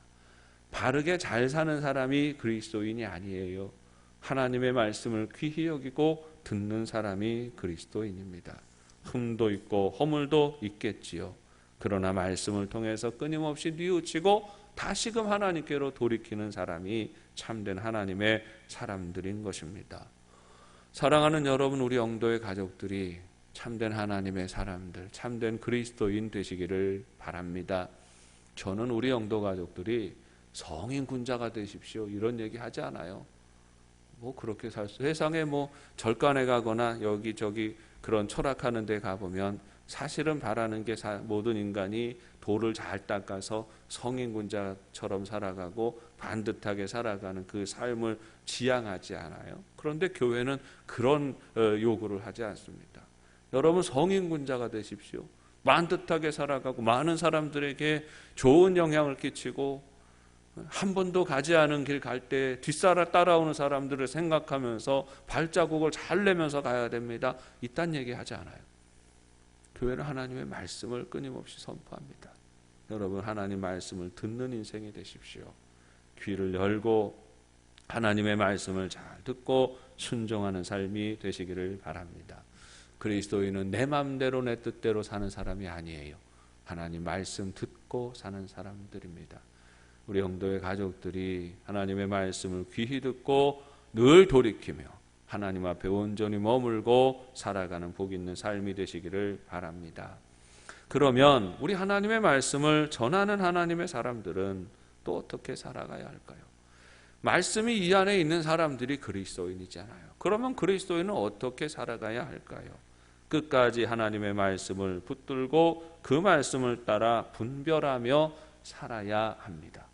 바르게 잘 사는 사람이 그리스도인이 아니에요. 하나님의 말씀을 귀히 여기고 듣는 사람이 그리스도인입니다. 흠도 있고 허물도 있겠지요. 그러나 말씀을 통해서 끊임없이 뉘우치고 다시금 하나님께로 돌이키는 사람이 참된 하나님의 사람들인 것입니다. 사랑하는 여러분, 우리 영도의 가족들이 참된 하나님의 사람들, 참된 그리스도인 되시기를 바랍니다. 저는 우리 영도 가족들이 성인 군자가 되십시오 이런 얘기 하지 않아요. 그렇게 세상에 절간에 가거나 여기저기 그런 철학하는 데 가보면 사실은 바라는 게 모든 인간이 돌을 잘 닦아서 성인군자처럼 살아가고 반듯하게 살아가는 그 삶을 지향하지 않아요. 그런데 교회는 그런 요구를 하지 않습니다. 여러분 성인군자가 되십시오. 반듯하게 살아가고 많은 사람들에게 좋은 영향을 끼치고 한 번도 가지 않은 길 갈 때 따라오는 사람들을 생각하면서 발자국을 잘 내면서 가야 됩니다. 이딴 얘기 하지 않아요. 교회는 하나님의 말씀을 끊임없이 선포합니다. 여러분 하나님 말씀을 듣는 인생이 되십시오. 귀를 열고 하나님의 말씀을 잘 듣고 순종하는 삶이 되시기를 바랍니다. 그리스도인은 내 맘대로 내 뜻대로 사는 사람이 아니에요. 하나님 말씀 듣고 사는 사람들입니다. 우리 영도의 가족들이 하나님의 말씀을 귀히 듣고 늘 돌이키며 하나님 앞에 온전히 머물고 살아가는 복 있는 삶이 되시기를 바랍니다. 그러면 우리 하나님의 말씀을 전하는 하나님의 사람들은 또 어떻게 살아가야 할까요? 말씀이 이 안에 있는 사람들이 그리스도인이잖아요. 그러면 그리스도인은 어떻게 살아가야 할까요? 끝까지 하나님의 말씀을 붙들고 그 말씀을 따라 분별하며 살아야 합니다.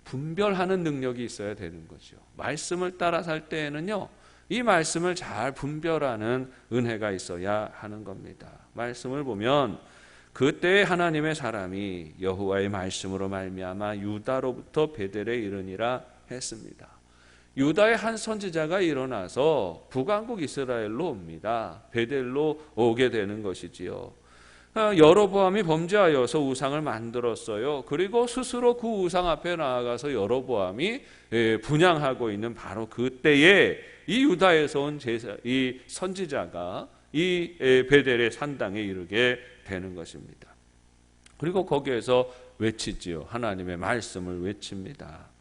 분별하는 능력이 있어야 되는 거죠. 말씀을 따라 살 때에는요, 이 말씀을 잘 분별하는 은혜가 있어야 하는 겁니다. 말씀을 보면 그때 하나님의 사람이 여호와의 말씀으로 말미암아 유다로부터 베델에 이르니라 했습니다. 유다의 한 선지자가 일어나서 북왕국 이스라엘로 옵니다. 베델로 오게 되는 것이지요. 여로보암이 범죄하여서 우상을 만들었어요. 그리고 스스로 그 우상 앞에 나아가서 여로보암이 분향하고 있는 바로 그때에 이 유다에서 온 이 선지자가 이 베델의 산당에 이르게 되는 것입니다. 그리고 거기에서 외치지요. 하나님의 말씀을 외칩니다.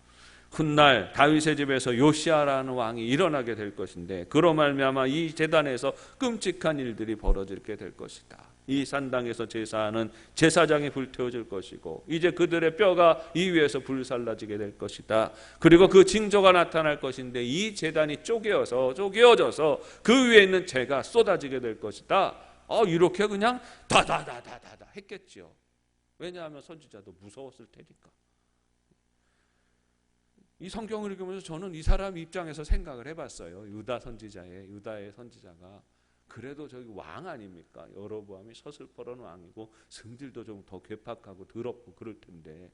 훗날 다윗의 집에서 요시아라는 왕이 일어나게 될 것인데 그로 말미암아 이 제단에서 끔찍한 일들이 벌어지게 될 것이다. 이 산당에서 제사하는 제사장이 불태워질 것이고 이제 그들의 뼈가 이 위에서 불살라지게 될 것이다. 그리고 그 징조가 나타날 것인데 이 제단이 쪼개어져서 그 위에 있는 재가 쏟아지게 될 것이다. 이렇게 그냥 다다다다다 했겠지요. 왜냐하면 선지자도 무서웠을 테니까. 이 성경을 읽으면서 저는 이 사람 입장에서 생각을 해봤어요. 유다의 선지자가 그래도 저기 왕 아닙니까? 여로보암이 서슬퍼런 왕이고 성질도 좀 더 괴팍하고 더럽고 그럴 텐데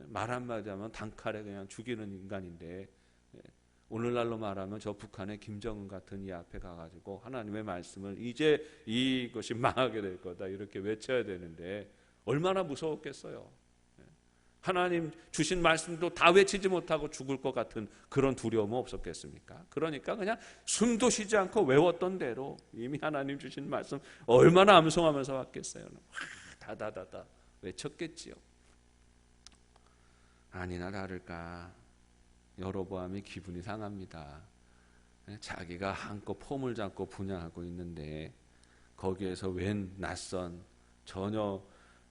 말 한마디 하면 단칼에 그냥 죽이는 인간인데 오늘날로 말하면 저 북한의 김정은 같은 이 앞에 가가지고 하나님의 말씀을 이제 이것이 망하게 될 거다 이렇게 외쳐야 되는데 얼마나 무서웠겠어요. 하나님 주신 말씀도 다 외치지 못하고 죽을 것 같은 그런 두려움은 없었겠습니까? 그러니까 그냥 숨도 쉬지 않고 외웠던 대로 이미 하나님 주신 말씀 얼마나 암송하면서 왔겠어요. 다다다다 외쳤겠지요. 아니나 다를까 여로보암이 기분이 상합니다. 자기가 한껏 폼을 잡고 분향하고 있는데 거기에서 웬 낯선 전혀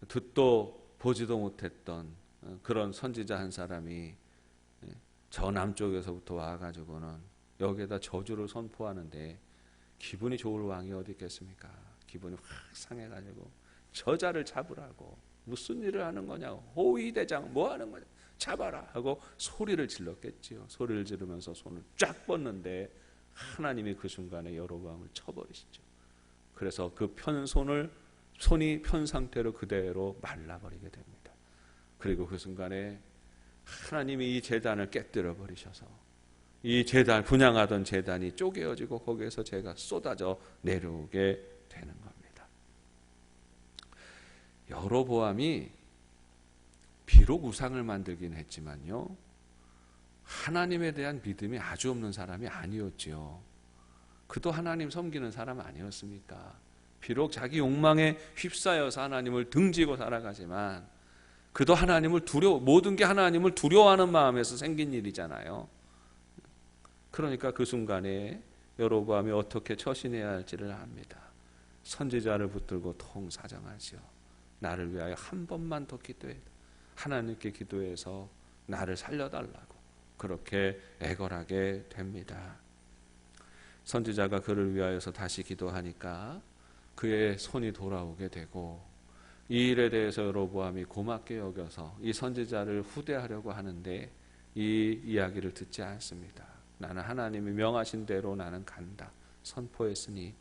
듣도 보지도 못했던 그런 선지자 한 사람이 저 남쪽에서부터 와가지고는 여기에다 저주를 선포하는데 기분이 좋을 왕이 어디 있겠습니까? 기분이 확 상해가지고 저자를 잡으라고 무슨 일을 하는 거냐고 호위대장 뭐 하는 거냐 잡아라 하고 소리를 질렀겠지요. 소리를 지르면서 손을 쫙 뻗는데 하나님이 그 순간에 여로보암을 쳐버리시죠. 그래서 그 손이 편 상태로 그대로 말라버리게 됩니다. 그리고 그 순간에 하나님이 이 제단을 깨뜨려 버리셔서 이 제단 분향하던 제단이 쪼개어지고 거기에서 재가 쏟아져 내려오게 되는 겁니다. 여로보암이 비록 우상을 만들긴 했지만요 하나님에 대한 믿음이 아주 없는 사람이 아니었죠. 그도 하나님 섬기는 사람 아니었습니까? 비록 자기 욕망에 휩싸여서 하나님을 등지고 살아가지만 그도 하나님을 모든 게 하나님을 두려워하는 마음에서 생긴 일이잖아요. 그러니까 그 순간에 여로보암이 어떻게 처신해야 할지를 압니다. 선지자를 붙들고 통사정하지요. 나를 위하여 한 번만 더 기도해. 하나님께 기도해서 나를 살려달라고 그렇게 애걸하게 됩니다. 선지자가 그를 위하여서 다시 기도하니까 그의 손이 돌아오게 되고 이 일에 대해서 여로보암이 고맙게 여겨서 이 선지자를 후대하려고 하는데 이 이야기를 듣지 않습니다. 나는 하나님이 명하신 대로 나는 간다 선포했으니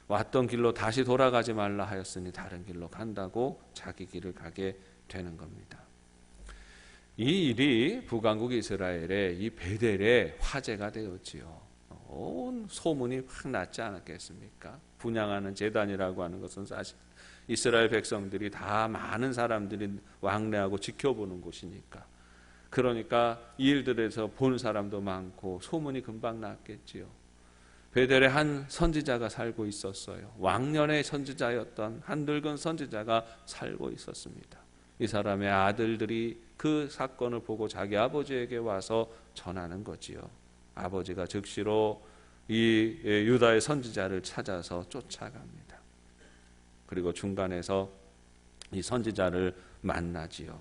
왔던 길로 다시 돌아가지 말라 하였으니 다른 길로 간다고 자기 길을 가게 되는 겁니다. 이 일이 북왕국 이스라엘의 이 베델의 화제가 되었지요. 온 소문이 확 났지 않았겠습니까? 분향하는 제단이라고 하는 것은 사실 이스라엘 백성들이 다 많은 사람들이 왕래하고 지켜보는 곳이니까, 그러니까 이 일들에서 본 사람도 많고 소문이 금방 났겠지요. 베델에 한 선지자가 살고 있었어요. 왕년의 선지자였던 한 늙은 선지자가 살고 있었습니다. 이 사람의 아들들이 그 사건을 보고 자기 아버지에게 와서 전하는 거지요. 아버지가 즉시로 이 유다의 선지자를 찾아서 쫓아갑니다. 그리고 중간에서 이 선지자를 만나지요.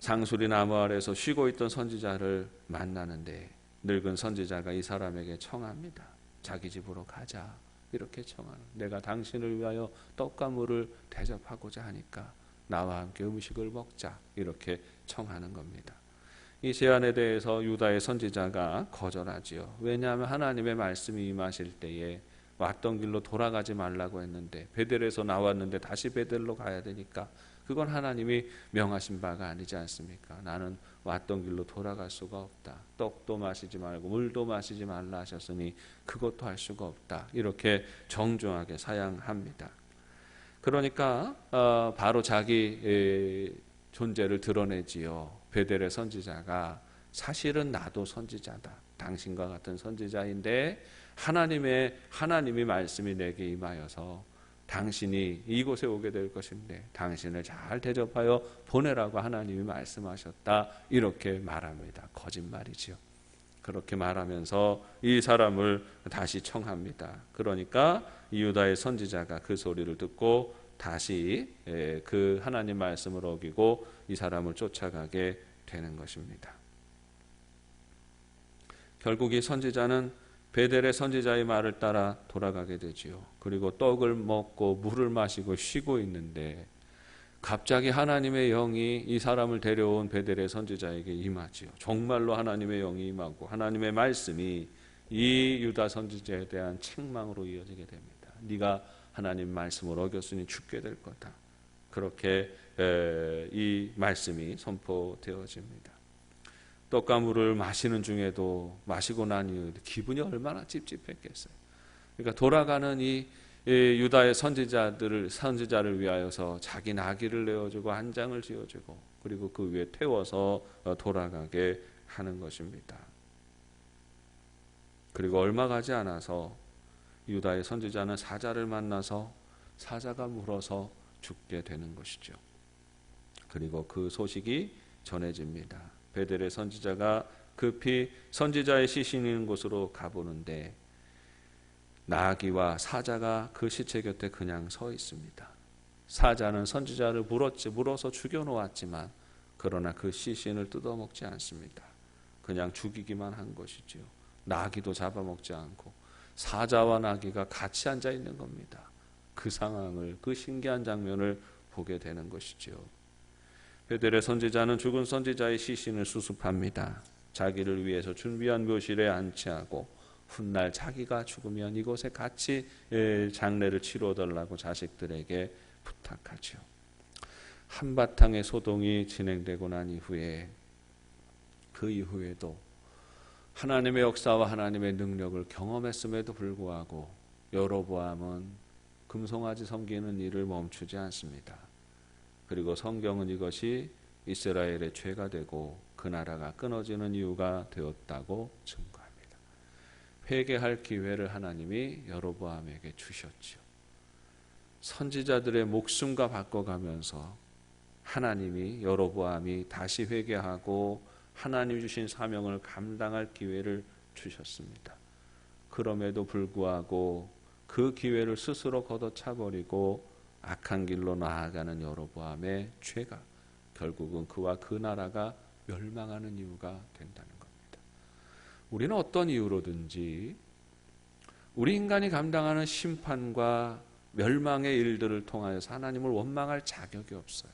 상수리 나무 아래서 쉬고 있던 선지자를 만나는데 늙은 선지자가 이 사람에게 청합니다. 자기 집으로 가자. 이렇게 청하는, 내가 당신을 위하여 떡과 물을 대접하고자 하니까 나와 함께 음식을 먹자. 이렇게 청하는 겁니다. 이 제안에 대해서 유다의 선지자가 거절하지요. 왜냐하면 하나님의 말씀이 임하실 때에 왔던 길로 돌아가지 말라고 했는데 베델에서 나왔는데 다시 베델로 가야 되니까 그건 하나님이 명하신 바가 아니지 않습니까? 나는 왔던 길로 돌아갈 수가 없다. 떡도 마시지 말고 물도 마시지 말라 하셨으니 그것도 할 수가 없다. 이렇게 정중하게 사양합니다. 그러니까 바로 자기 존재를 드러내지요. 베델의 선지자가 사실은 나도 선지자다. 당신과 같은 선지자인데 하나님이 말씀이 내게 임하여서 당신이 이곳에 오게 될 것인데 당신을 잘 대접하여 보내라고 하나님이 말씀하셨다. 이렇게 말합니다. 거짓말이지요. 그렇게 말하면서 이 사람을 다시 청합니다. 그러니까 이 유다의 선지자가 그 소리를 듣고 다시 그 하나님 말씀을 어기고 이 사람을 쫓아가게 되는 것입니다. 결국 이 선지자는 베델의 선지자의 말을 따라 돌아가게 되지요. 그리고 떡을 먹고 물을 마시고 쉬고 있는데 갑자기 하나님의 영이 이 사람을 데려온 베델의 선지자에게 임하지요. 정말로 하나님의 영이 임하고 하나님의 말씀이 이 유다 선지자에 대한 책망으로 이어지게 됩니다. 네가 하나님 말씀을 어겼으니 죽게 될 거다. 그렇게 이 말씀이 선포되어집니다. 떡과 물을 마시는 중에도 마시고 난 이후 기분이 얼마나 찝찝했겠어요. 그러니까 돌아가는 이 유다의 선지자를 위하여서 자기 나귀를 내어주고 한장을 지어주고 그리고 그 위에 태워서 돌아가게 하는 것입니다. 그리고 얼마 가지 않아서 유다의 선지자는 사자를 만나서 사자가 물어서 죽게 되는 것이죠. 그리고 그 소식이 전해집니다. 베델의 선지자가 급히 선지자의 시신이 있는 곳으로 가보는데 나귀와 사자가 그 시체 곁에 그냥 서 있습니다. 사자는 선지자를 물어서 죽여놓았지만 그러나 그 시신을 뜯어먹지 않습니다. 그냥 죽이기만 한 것이지요. 나귀도 잡아먹지 않고 사자와 나귀가 같이 앉아 있는 겁니다. 그 상황을, 그 신기한 장면을 보게 되는 것이지요. 베델의 선지자는 죽은 선지자의 시신을 수습합니다. 자기를 위해서 준비한 묘실에 안치하고 훗날 자기가 죽으면 이곳에 같이 장례를 치러달라고 자식들에게 부탁하죠. 한바탕의 소동이 진행되고 난 이후에 그 이후에도 하나님의 역사와 하나님의 능력을 경험했음에도 불구하고 여로보암은 금송아지 섬기는 일을 멈추지 않습니다. 그리고 성경은 이것이 이스라엘의 죄가 되고 그 나라가 끊어지는 이유가 되었다고 증거합니다. 회개할 기회를 하나님이 여로보암에게 주셨죠. 선지자들의 목숨과 바꿔가면서 하나님이 여로보암이 다시 회개하고 하나님 주신 사명을 감당할 기회를 주셨습니다. 그럼에도 불구하고 그 기회를 스스로 걷어차버리고 악한 길로 나아가는 여로보암의 죄가 결국은 그와 그 나라가 멸망하는 이유가 된다는 겁니다. 우리는 어떤 이유로든지 우리 인간이 감당하는 심판과 멸망의 일들을 통하여서 하나님을 원망할 자격이 없어요.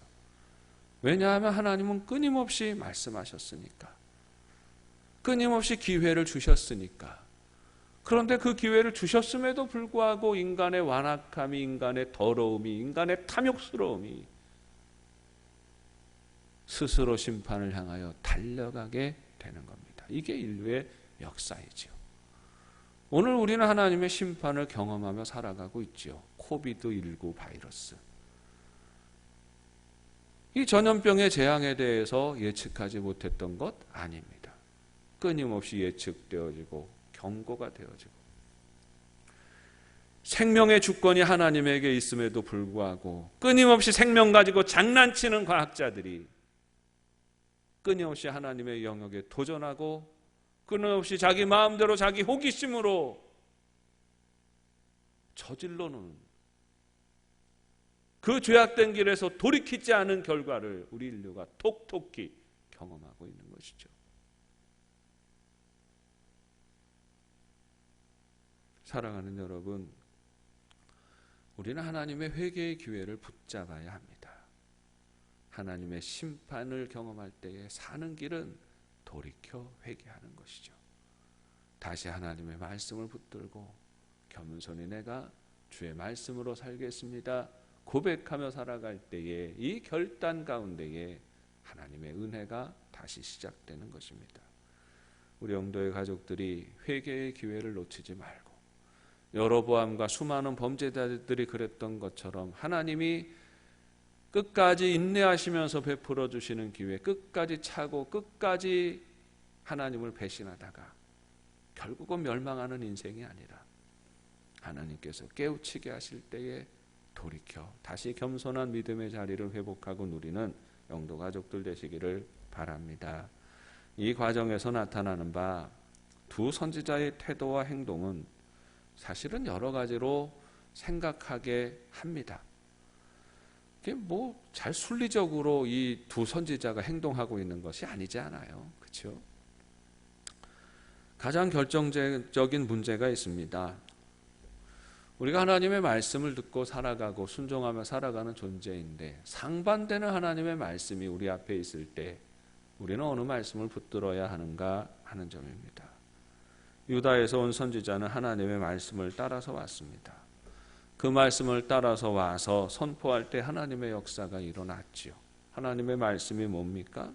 왜냐하면 하나님은 끊임없이 말씀하셨으니까. 끊임없이 기회를 주셨으니까. 그런데 그 기회를 주셨음에도 불구하고 인간의 완악함이, 인간의 더러움이, 인간의 탐욕스러움이 스스로 심판을 향하여 달려가게 되는 겁니다. 이게 인류의 역사이죠. 오늘 우리는 하나님의 심판을 경험하며 살아가고 있죠. 코비드19 바이러스. 이 전염병의 재앙에 대해서 예측하지 못했던 것 아닙니다. 끊임없이 예측되어지고 경고가 되어지고, 생명의 주권이 하나님에게 있음에도 불구하고 끊임없이 생명 가지고 장난치는 과학자들이 끊임없이 하나님의 영역에 도전하고 끊임없이 자기 마음대로 자기 호기심으로 저질러놓은 그 죄악된 길에서 돌이키지 않은 결과를 우리 인류가 톡톡히 경험하고 있는 것이죠. 사랑하는 여러분, 우리는 하나님의 회개의 기회를 붙잡아야 합니다. 하나님의 심판을 경험할 때에 사는 길은 돌이켜 회개하는 것이죠. 다시 하나님의 말씀을 붙들고 겸손히 내가 주의 말씀으로 살겠습니다 고백하며 살아갈 때에 이 결단 가운데에 하나님의 은혜가 다시 시작되는 것입니다. 우리 영도의 가족들이 회개의 기회를 놓치지 말고, 여로보암과 수많은 범죄자들이 그랬던 것처럼 하나님이 끝까지 인내하시면서 베풀어 주시는 기회, 끝까지 차고 끝까지 하나님을 배신하다가 결국은 멸망하는 인생이 아니라 하나님께서 깨우치게 하실 때에 돌이켜 다시 겸손한 믿음의 자리를 회복하고 누리는 영도 가족들 되시기를 바랍니다. 이 과정에서 나타나는 바 두 선지자의 태도와 행동은 사실은 여러 가지로 생각하게 합니다. 이게 잘 순리적으로 이 두 선지자가 행동하고 있는 것이 아니지 않아요. 그렇죠? 가장 결정적인 문제가 있습니다. 우리가 하나님의 말씀을 듣고 살아가고 순종하며 살아가는 존재인데, 상반되는 하나님의 말씀이 우리 앞에 있을 때 우리는 어느 말씀을 붙들어야 하는가 하는 점입니다. 유다에서 온 선지자는 하나님의 말씀을 따라서 왔습니다. 그 말씀을 따라서 와서 선포할 때 하나님의 역사가 일어났지요. 하나님의 말씀이 뭡니까?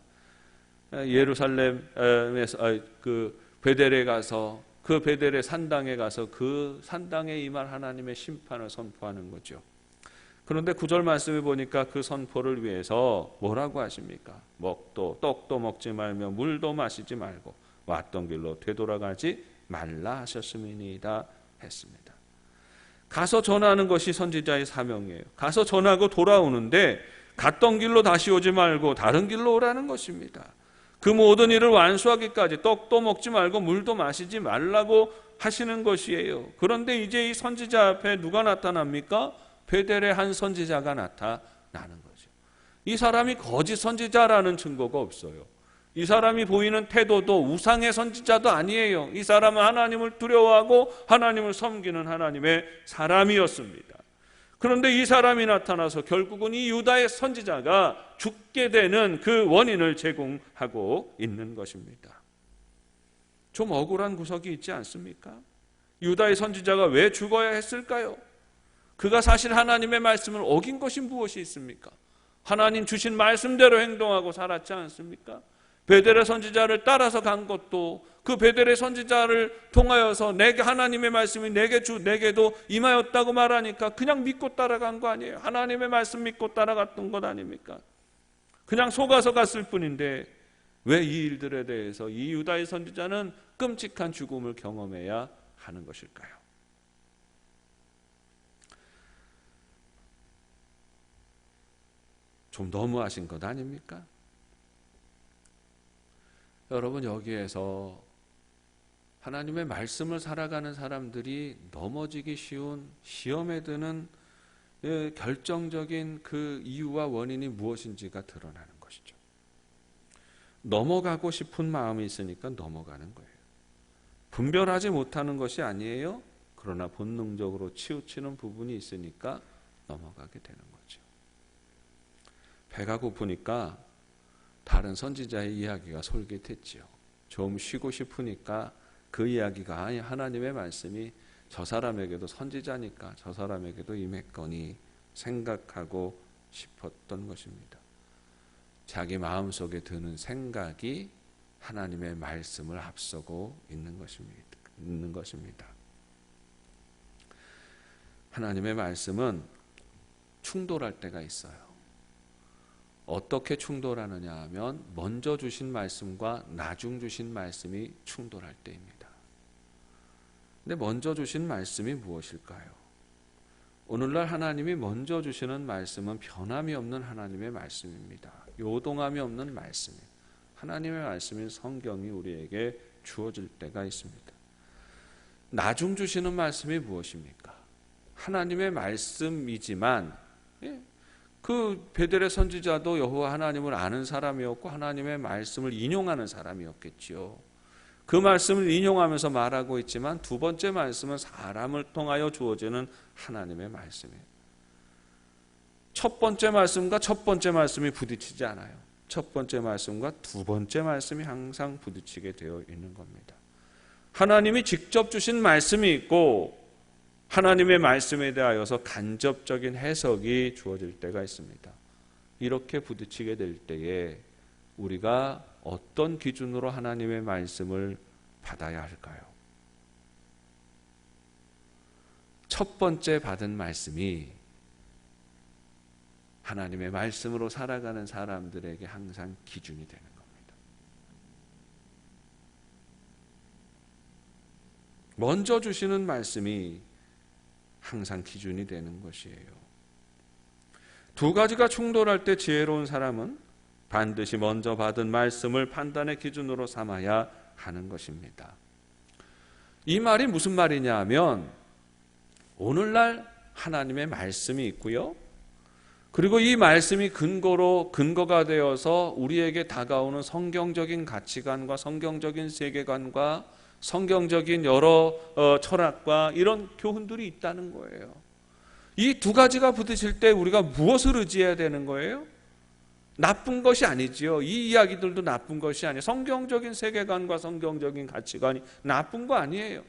예루살렘에서 그 베델에 가서, 그 베델의 산당에 가서 그 산당에 임할 하나님의 심판을 선포하는 거죠. 그런데 9절 말씀에 보니까 그 선포를 위해서 뭐라고 하십니까? 떡도 먹지 말며 물도 마시지 말고 왔던 길로 되돌아가지 말라 하셨음이니이다 했습니다. 가서 전하는 것이 선지자의 사명이에요. 가서 전하고 돌아오는데 갔던 길로 다시 오지 말고 다른 길로 오라는 것입니다. 그 모든 일을 완수하기까지 떡도 먹지 말고 물도 마시지 말라고 하시는 것이에요. 그런데 이제 이 선지자 앞에 누가 나타납니까? 베델의 한 선지자가 나타나는 거죠. 이 사람이 거짓 선지자라는 증거가 없어요. 이 사람이 보이는 태도도 우상의 선지자도 아니에요. 이 사람은 하나님을 두려워하고 하나님을 섬기는 하나님의 사람이었습니다. 그런데 이 사람이 나타나서 결국은 이 유다의 선지자가 죽게 되는 그 원인을 제공하고 있는 것입니다. 좀 억울한 구석이 있지 않습니까? 유다의 선지자가 왜 죽어야 했을까요? 그가 사실 하나님의 말씀을 어긴 것이 무엇이 있습니까? 하나님 주신 말씀대로 행동하고 살았지 않습니까? 베델의 선지자를 따라서 간 것도 그 베델의 선지자를 통하여서 내게 하나님의 말씀이 내게도 임하였다고 말하니까 그냥 믿고 따라간 거 아니에요. 하나님의 말씀 믿고 따라갔던 것 아닙니까? 그냥 속아서 갔을 뿐인데 왜 이 일들에 대해서 이 유다의 선지자는 끔찍한 죽음을 경험해야 하는 것일까요? 좀 너무하신 것 아닙니까? 여러분, 여기에서 하나님의 말씀을 살아가는 사람들이 넘어지기 쉬운 시험에 드는 결정적인 그 이유와 원인이 무엇인지가 드러나는 것이죠. 넘어가고 싶은 마음이 있으니까 넘어가는 거예요. 분별하지 못하는 것이 아니에요. 그러나 본능적으로 치우치는 부분이 있으니까 넘어가게 되는 거죠. 배가 고프니까 다른 선지자의 이야기가 솔깃했지요. 좀 쉬고 싶으니까 그 이야기가 하나님의 말씀이 저 사람에게도 선지자니까 저 사람에게도 임했거니 생각하고 싶었던 것입니다. 자기 마음속에 드는 생각이 하나님의 말씀을 앞서고 있는 것입니다. 하나님의 말씀은 충돌할 때가 있어요. 어떻게 충돌하느냐 하면 먼저 주신 말씀과 나중 주신 말씀이 충돌할 때입니다. 근데 먼저 주신 말씀이 무엇일까요? 오늘날 하나님이 먼저 주시는 말씀은 변함이 없는 하나님의 말씀입니다. 요동함이 없는 말씀이에요. 하나님의 말씀인 성경이 우리에게 주어질 때가 있습니다. 나중 주시는 말씀이 무엇입니까? 하나님의 말씀이지만 그 베델의 선지자도 여호와 하나님을 아는 사람이었고 하나님의 말씀을 인용하는 사람이었겠지요. 그 말씀을 인용하면서 말하고 있지만 두 번째 말씀은 사람을 통하여 주어지는 하나님의 말씀이에요. 첫 번째 말씀과 첫 번째 말씀이 부딪히지 않아요. 첫 번째 말씀과 두 번째 말씀이 항상 부딪히게 되어 있는 겁니다. 하나님이 직접 주신 말씀이 있고 하나님의 말씀에 대하여서 간접적인 해석이 주어질 때가 있습니다. 이렇게 부딪히게 될 때에 우리가 어떤 기준으로 하나님의 말씀을 받아야 할까요? 첫 번째 받은 말씀이 하나님의 말씀으로 살아가는 사람들에게 항상 기준이 되는 겁니다. 먼저 주시는 말씀이 항상 기준이 되는 것이에요. 두 가지가 충돌할 때 지혜로운 사람은 반드시 먼저 받은 말씀을 판단의 기준으로 삼아야 하는 것입니다. 이 말이 무슨 말이냐 하면 오늘날 하나님의 말씀이 있고요. 그리고 이 말씀이 근거가 되어서 우리에게 다가오는 성경적인 가치관과 성경적인 세계관과 성경적인 여러 철학과 이런 교훈들이 있다는 거예요. 이 두 가지가 부딪힐 때 우리가 무엇을 의지해야 되는 거예요? 나쁜 것이 아니지요. 이 이야기들도 나쁜 것이 아니에요. 성경적인 세계관과 성경적인 가치관이 나쁜 거 아니에요.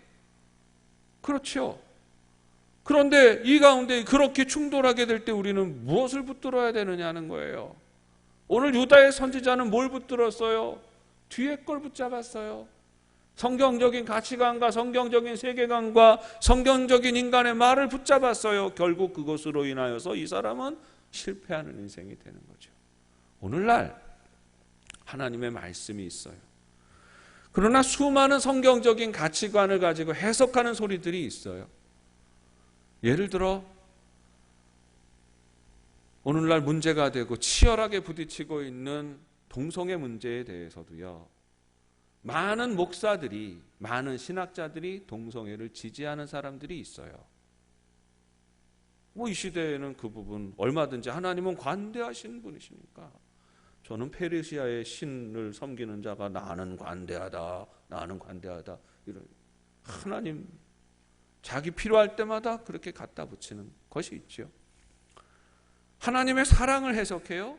그렇죠. 그런데 이 가운데 그렇게 충돌하게 될 때 우리는 무엇을 붙들어야 되느냐는 거예요. 오늘 유다의 선지자는 뭘 붙들었어요? 뒤에 걸 붙잡았어요. 성경적인 가치관과 성경적인 세계관과 성경적인 인간의 말을 붙잡았어요. 결국 그것으로 인하여서 이 사람은 실패하는 인생이 되는 거죠. 오늘날 하나님의 말씀이 있어요. 그러나 수많은 성경적인 가치관을 가지고 해석하는 소리들이 있어요. 예를 들어 오늘날 문제가 되고 치열하게 부딪히고 있는 동성애 문제에 대해서도요. 많은 목사들이, 많은 신학자들이 동성애를 지지하는 사람들이 있어요. 이 시대에는 그 부분 얼마든지 하나님은 관대하신 분이시니까 저는 페르시아의 신을 섬기는 자가 나는 관대하다 이런 하나님 자기 필요할 때마다 그렇게 갖다 붙이는 것이 있죠. 하나님의 사랑을 해석해요.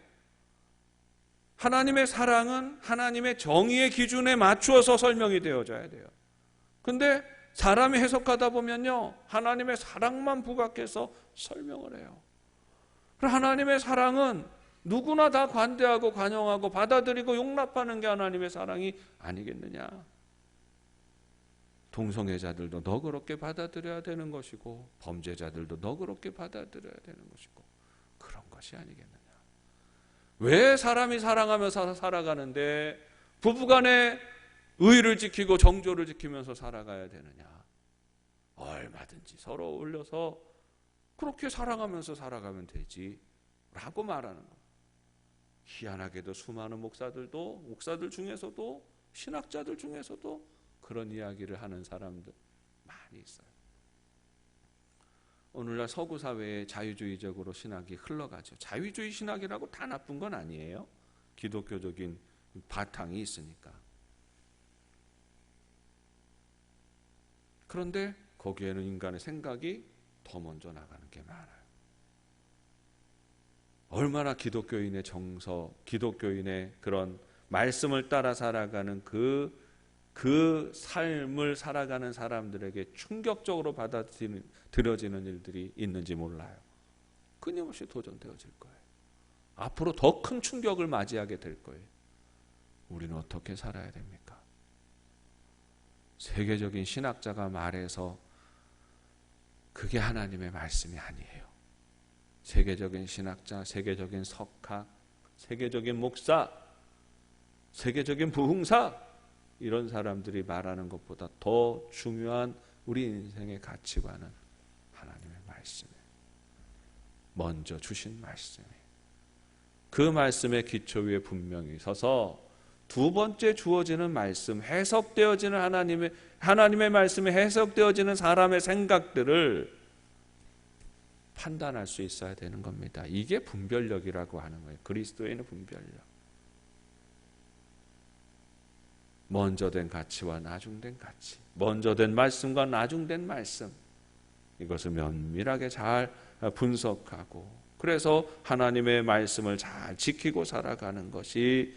하나님의 사랑은 하나님의 정의의 기준에 맞추어서 설명이 되어져야 돼요. 근데 사람이 해석하다 보면요, 하나님의 사랑만 부각해서 설명을 해요. 하나님의 사랑은 누구나 다 관대하고 관용하고 받아들이고 용납하는 게 하나님의 사랑이 아니겠느냐. 동성애자들도 너그럽게 받아들여야 되는 것이고 범죄자들도 너그럽게 받아들여야 되는 것이고 그런 것이 아니겠느냐. 왜 사람이 사랑하면서 살아가는데 부부간에 의를 지키고 정조를 지키면서 살아가야 되느냐. 얼마든지 서로 어울려서 그렇게 사랑하면서 살아가면 되지 라고 말하는 거예요. 희한하게도 수많은 목사들 중에서도 신학자들 중에서도 그런 이야기를 하는 사람들 많이 있어요. 오늘날 서구 사회에 자유주의적으로 신학이 흘러가죠. 자유주의 신학이라고 다 나쁜 건 아니에요. 기독교적인 바탕이 있으니까. 그런데 거기에는 인간의 생각이 더 먼저 나가는 게 많아요. 얼마나 기독교인의 정서, 기독교인의 그런 말씀을 따라 살아가는 그 삶을 살아가는 사람들에게 충격적으로 받아들여지는 일들이 있는지 몰라요. 끊임없이 도전되어질 거예요. 앞으로 더 큰 충격을 맞이하게 될 거예요. 우리는 어떻게 살아야 됩니까? 세계적인 신학자가 말해서 그게 하나님의 말씀이 아니에요. 세계적인 신학자, 세계적인 석학, 세계적인 목사, 세계적인 부흥사, 이런 사람들이 말하는 것보다 더 중요한 우리 인생의 가치관은 하나님의 말씀이에요. 먼저 주신 말씀이에요. 그 말씀의 기초 위에 분명히 서서 두 번째 주어지는 말씀, 해석되어지는 하나님의 말씀에 해석되어지는 사람의 생각들을 판단할 수 있어야 되는 겁니다. 이게 분별력이라고 하는 거예요. 그리스도인의 분별력. 먼저 된 가치와 나중된 가치, 먼저 된 말씀과 나중된 말씀, 이것을 면밀하게 잘 분석하고, 그래서 하나님의 말씀을 잘 지키고 살아가는 것이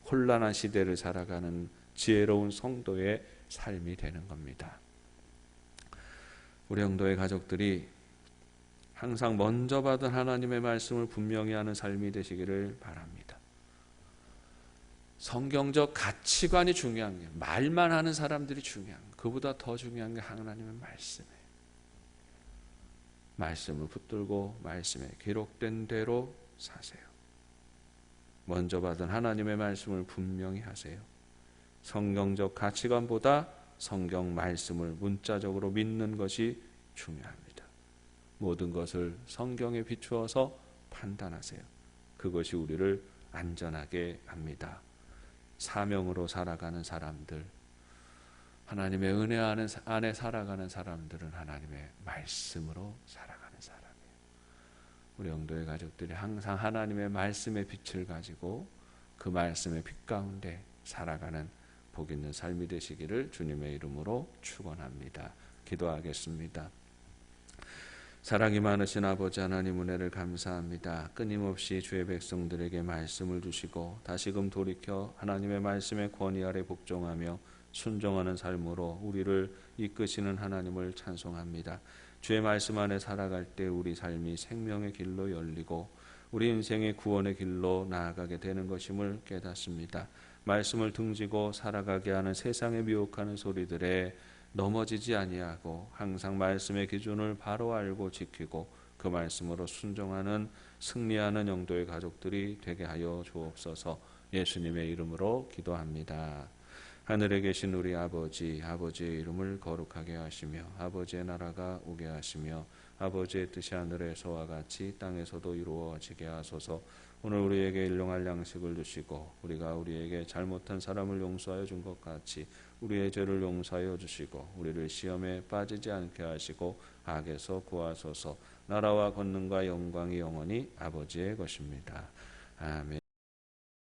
혼란한 시대를 살아가는 지혜로운 성도의 삶이 되는 겁니다. 우리 영도의 가족들이 항상 먼저 받은 하나님의 말씀을 분명히 하는 삶이 되시기를 바랍니다. 성경적 가치관이 중요한 게, 말만 하는 사람들이 중요한 게, 그보다 더 중요한 게 하나님의 말씀이에요. 말씀을 붙들고 말씀에 기록된 대로 사세요. 먼저 받은 하나님의 말씀을 분명히 하세요. 성경적 가치관보다 성경 말씀을 문자적으로 믿는 것이 중요합니다. 모든 것을 성경에 비추어서 판단하세요. 그것이 우리를 안전하게 합니다. 사명으로 살아가는 사람들, 하나님의 은혜 안에 살아가는 사람들은 하나님의 말씀으로 살아가는 사람이에요. 우리 영도의 가족들이 항상 하나님의 말씀의 빛을 가지고 그 말씀의 빛 가운데 살아가는 복 있는 삶이 되시기를 주님의 이름으로 축원합니다. 기도하겠습니다. 사랑이 많으신 아버지 하나님, 은혜를 감사합니다. 끊임없이 주의 백성들에게 말씀을 주시고 다시금 돌이켜 하나님의 말씀의 권위 아래 복종하며 순종하는 삶으로 우리를 이끄시는 하나님을 찬송합니다. 주의 말씀 안에 살아갈 때 우리 삶이 생명의 길로 열리고 우리 인생의 구원의 길로 나아가게 되는 것임을 깨닫습니다. 말씀을 등지고 살아가게 하는 세상의 미혹하는 소리들에 넘어지지 아니하고 항상 말씀의 기준을 바로 알고 지키고 그 말씀으로 순종하는 승리하는 영도의 가족들이 되게 하여 주옵소서. 예수님의 이름으로 기도합니다. 하늘에 계신 우리 아버지, 아버지의 이름을 거룩하게 하시며 아버지의 나라가 오게 하시며 아버지의 뜻이 하늘에서와 같이 땅에서도 이루어지게 하소서. 오늘 우리에게 일용할 양식을 주시고 우리가 우리에게 잘못한 사람을 용서하여 준 것 같이 우리의 죄를 용서하여 주시고 우리를 시험에 빠지지 않게 하시고 악에서 구하소서. 나라와 권능과 영광이 영원히 아버지의 것입니다. 아멘.